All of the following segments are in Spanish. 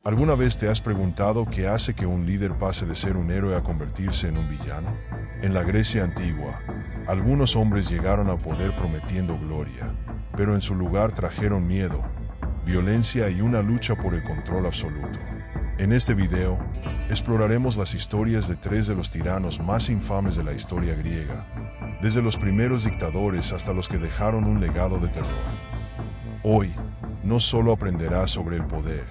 ¿Alguna vez te has preguntado qué hace que un líder pase de ser un héroe a convertirse en un villano? En la Grecia antigua, algunos hombres llegaron al poder prometiendo gloria, pero en su lugar trajeron miedo, violencia y una lucha por el control absoluto. En este video, exploraremos las historias de tres de los tiranos más infames de la historia griega, desde los primeros dictadores hasta los que dejaron un legado de terror. Hoy, no solo aprenderás sobre el poder,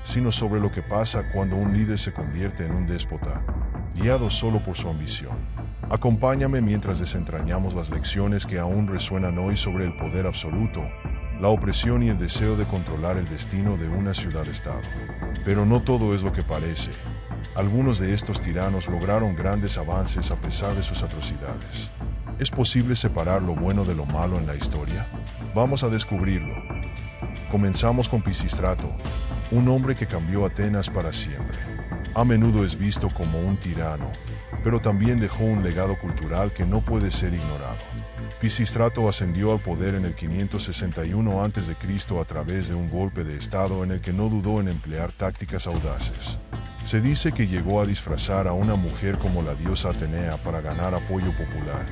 sino sobre lo que pasa cuando un líder se convierte en un déspota, guiado solo por su ambición. Acompáñame mientras desentrañamos las lecciones que aún resuenan hoy sobre el poder absoluto, la opresión y el deseo de controlar el destino de una ciudad-estado. Pero no todo es lo que parece. Algunos de estos tiranos lograron grandes avances a pesar de sus atrocidades. ¿Es posible separar lo bueno de lo malo en la historia? Vamos a descubrirlo. Comenzamos con Pisístrato, un hombre que cambió Atenas para siempre. A menudo es visto como un tirano, pero también dejó un legado cultural que no puede ser ignorado. Pisístrato ascendió al poder en el 561 a.C. a través de un golpe de estado en el que no dudó en emplear tácticas audaces. Se dice que llegó a disfrazar a una mujer como la diosa Atenea para ganar apoyo popular,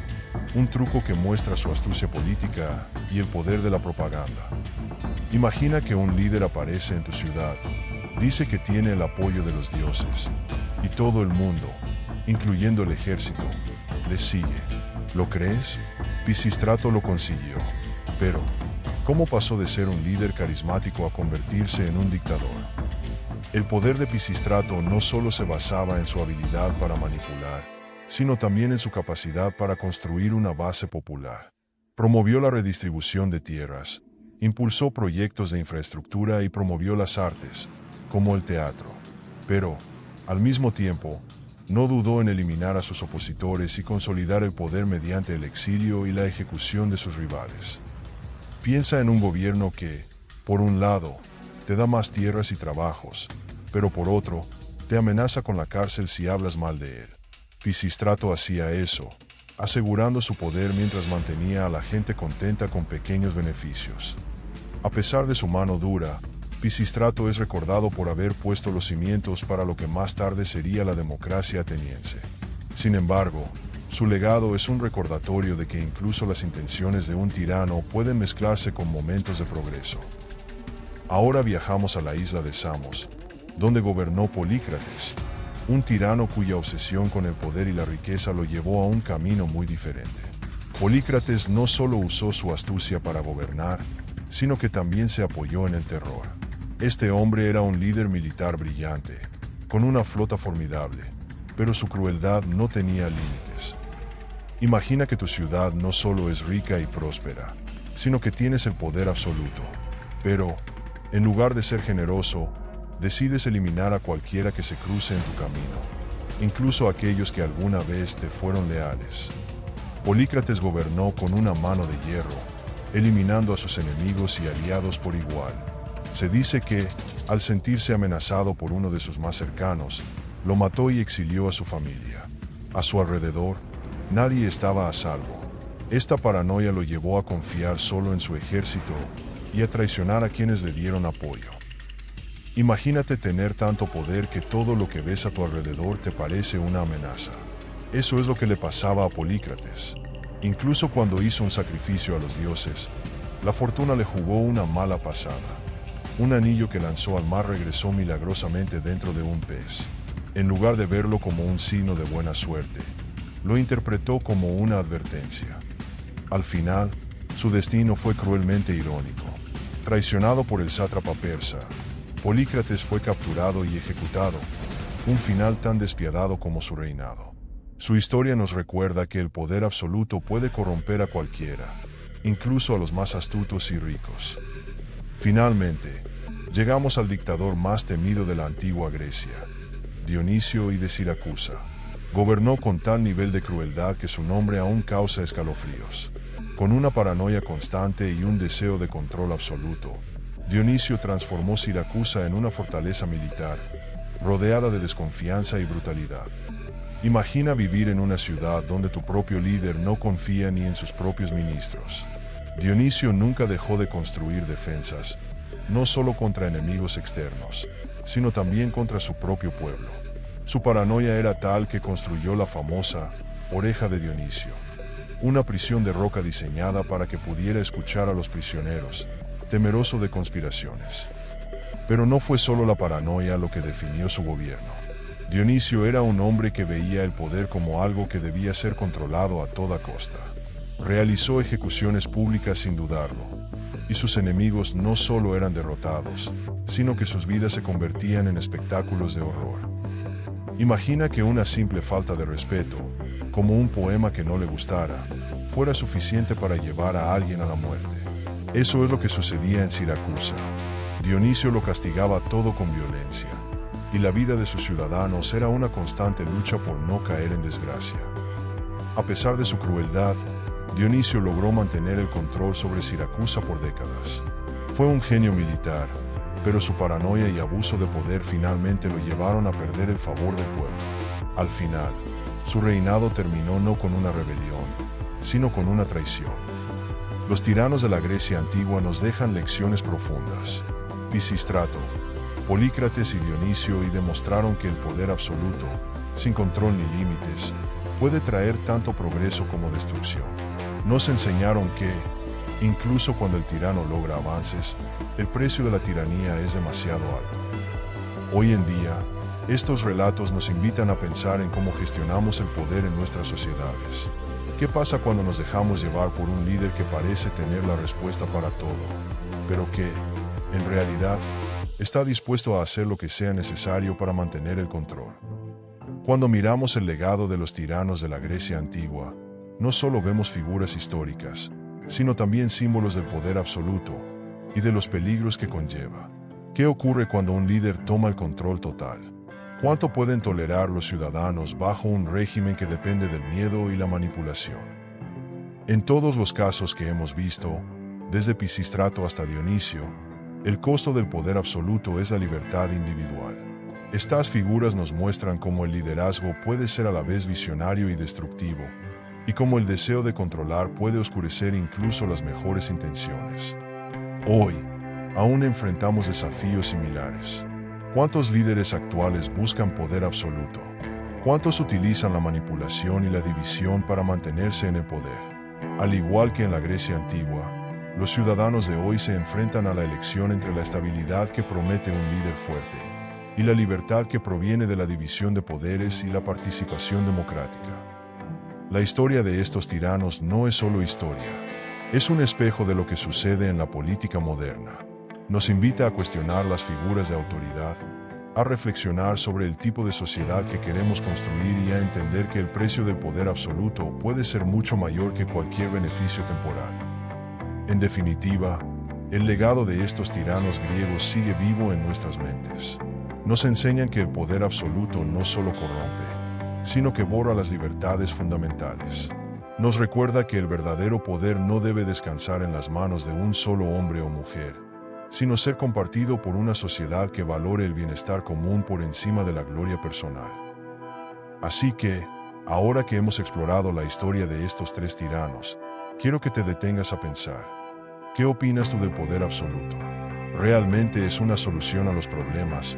un truco que muestra su astucia política y el poder de la propaganda. Imagina que un líder aparece en tu ciudad, dice que tiene el apoyo de los dioses, y todo el mundo, incluyendo el ejército, le sigue. ¿Lo crees? Pisístrato lo consiguió. Pero, ¿cómo pasó de ser un líder carismático a convertirse en un dictador? El poder de Pisístrato no solo se basaba en su habilidad para manipular, sino también en su capacidad para construir una base popular. Promovió la redistribución de tierras, impulsó proyectos de infraestructura y promovió las artes, como el teatro. Pero, al mismo tiempo, no dudó en eliminar a sus opositores y consolidar el poder mediante el exilio y la ejecución de sus rivales. Piensa en un gobierno que, por un lado, te da más tierras y trabajos, pero por otro, te amenaza con la cárcel si hablas mal de él. Pisístrato hacía eso, asegurando su poder mientras mantenía a la gente contenta con pequeños beneficios. A pesar de su mano dura, Pisístrato es recordado por haber puesto los cimientos para lo que más tarde sería la democracia ateniense. Sin embargo, su legado es un recordatorio de que incluso las intenciones de un tirano pueden mezclarse con momentos de progreso. Ahora viajamos a la isla de Samos, donde gobernó Polícrates, un tirano cuya obsesión con el poder y la riqueza lo llevó a un camino muy diferente. Polícrates no solo usó su astucia para gobernar, sino que también se apoyó en el terror. Este hombre era un líder militar brillante, con una flota formidable, pero su crueldad no tenía límites. Imagina que tu ciudad no solo es rica y próspera, sino que tienes el poder absoluto, pero, en lugar de ser generoso, decides eliminar a cualquiera que se cruce en tu camino, incluso aquellos que alguna vez te fueron leales. Polícrates gobernó con una mano de hierro, eliminando a sus enemigos y aliados por igual. Se dice que, al sentirse amenazado por uno de sus más cercanos, lo mató y exilió a su familia. A su alrededor, nadie estaba a salvo. Esta paranoia lo llevó a confiar solo en su ejército y a traicionar a quienes le dieron apoyo. Imagínate tener tanto poder que todo lo que ves a tu alrededor te parece una amenaza. Eso es lo que le pasaba a Polícrates. Incluso cuando hizo un sacrificio a los dioses, la fortuna le jugó una mala pasada. Un anillo que lanzó al mar regresó milagrosamente dentro de un pez. En lugar de verlo como un signo de buena suerte, lo interpretó como una advertencia. Al final, su destino fue cruelmente irónico. Traicionado por el sátrapa persa, Polícrates fue capturado y ejecutado, un final tan despiadado como su reinado. Su historia nos recuerda que el poder absoluto puede corromper a cualquiera, incluso a los más astutos y ricos. Finalmente, llegamos al dictador más temido de la antigua Grecia, Dionisio I de Siracusa. Gobernó con tal nivel de crueldad que su nombre aún causa escalofríos. Con una paranoia constante y un deseo de control absoluto, Dionisio transformó Siracusa en una fortaleza militar, rodeada de desconfianza y brutalidad. Imagina vivir en una ciudad donde tu propio líder no confía ni en sus propios ministros. Dionisio nunca dejó de construir defensas, no solo contra enemigos externos, sino también contra su propio pueblo. Su paranoia era tal que construyó la famosa Oreja de Dionisio, una prisión de roca diseñada para que pudiera escuchar a los prisioneros, temeroso de conspiraciones. Pero no fue solo la paranoia lo que definió su gobierno. Dionisio era un hombre que veía el poder como algo que debía ser controlado a toda costa. Realizó ejecuciones públicas sin dudarlo, y sus enemigos no solo eran derrotados, sino que sus vidas se convertían en espectáculos de horror. Imagina que una simple falta de respeto, como un poema que no le gustara, fuera suficiente para llevar a alguien a la muerte. Eso es lo que sucedía en Siracusa. Dionisio lo castigaba todo con violencia, y la vida de sus ciudadanos era una constante lucha por no caer en desgracia. A pesar de su crueldad, Dionisio logró mantener el control sobre Siracusa por décadas. Fue un genio militar, pero su paranoia y abuso de poder finalmente lo llevaron a perder el favor del pueblo. Al final, su reinado terminó no con una rebelión, sino con una traición. Los tiranos de la Grecia antigua nos dejan lecciones profundas. Pisístrato, Polícrates y Dionisio demostraron que el poder absoluto, sin control ni límites, puede traer tanto progreso como destrucción. Nos enseñaron que, incluso cuando el tirano logra avances, el precio de la tiranía es demasiado alto. Hoy en día, estos relatos nos invitan a pensar en cómo gestionamos el poder en nuestras sociedades. ¿Qué pasa cuando nos dejamos llevar por un líder que parece tener la respuesta para todo, pero que, en realidad, está dispuesto a hacer lo que sea necesario para mantener el control? Cuando miramos el legado de los tiranos de la Grecia antigua, no solo vemos figuras históricas, sino también símbolos del poder absoluto y de los peligros que conlleva. ¿Qué ocurre cuando un líder toma el control total? ¿Cuánto pueden tolerar los ciudadanos bajo un régimen que depende del miedo y la manipulación? En todos los casos que hemos visto, desde Pisístrato hasta Dionisio, el costo del poder absoluto es la libertad individual. Estas figuras nos muestran cómo el liderazgo puede ser a la vez visionario y destructivo, y cómo el deseo de controlar puede oscurecer incluso las mejores intenciones. Hoy, aún enfrentamos desafíos similares. ¿Cuántos líderes actuales buscan poder absoluto? ¿Cuántos utilizan la manipulación y la división para mantenerse en el poder? Al igual que en la Grecia antigua, los ciudadanos de hoy se enfrentan a la elección entre la estabilidad que promete un líder fuerte y la libertad que proviene de la división de poderes y la participación democrática. La historia de estos tiranos no es solo historia, es un espejo de lo que sucede en la política moderna. Nos invita a cuestionar las figuras de autoridad, a reflexionar sobre el tipo de sociedad que queremos construir y a entender que el precio del poder absoluto puede ser mucho mayor que cualquier beneficio temporal. En definitiva, el legado de estos tiranos griegos sigue vivo en nuestras mentes. Nos enseñan que el poder absoluto no solo corrompe, sino que borra las libertades fundamentales. Nos recuerda que el verdadero poder no debe descansar en las manos de un solo hombre o mujer, sino ser compartido por una sociedad que valore el bienestar común por encima de la gloria personal. Así que, ahora que hemos explorado la historia de estos tres tiranos, quiero que te detengas a pensar. ¿Qué opinas tú del poder absoluto? ¿Realmente es una solución a los problemas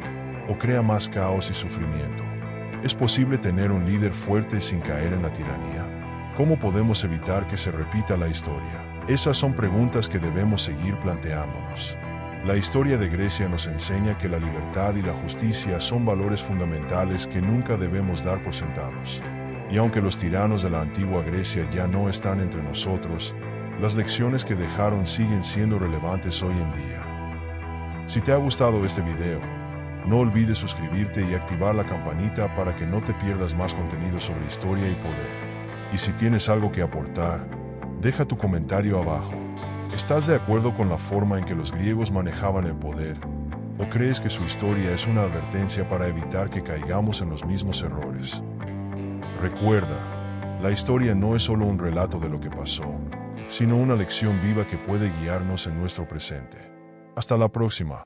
o crea más caos y sufrimiento? ¿Es posible tener un líder fuerte sin caer en la tiranía? ¿Cómo podemos evitar que se repita la historia? Esas son preguntas que debemos seguir planteándonos. La historia de Grecia nos enseña que la libertad y la justicia son valores fundamentales que nunca debemos dar por sentados. Y aunque los tiranos de la antigua Grecia ya no están entre nosotros, las lecciones que dejaron siguen siendo relevantes hoy en día. Si te ha gustado este video, no olvides suscribirte y activar la campanita para que no te pierdas más contenido sobre historia y poder. Y si tienes algo que aportar, deja tu comentario abajo. ¿Estás de acuerdo con la forma en que los griegos manejaban el poder? ¿O crees que su historia es una advertencia para evitar que caigamos en los mismos errores? Recuerda, la historia no es solo un relato de lo que pasó, sino una lección viva que puede guiarnos en nuestro presente. Hasta la próxima.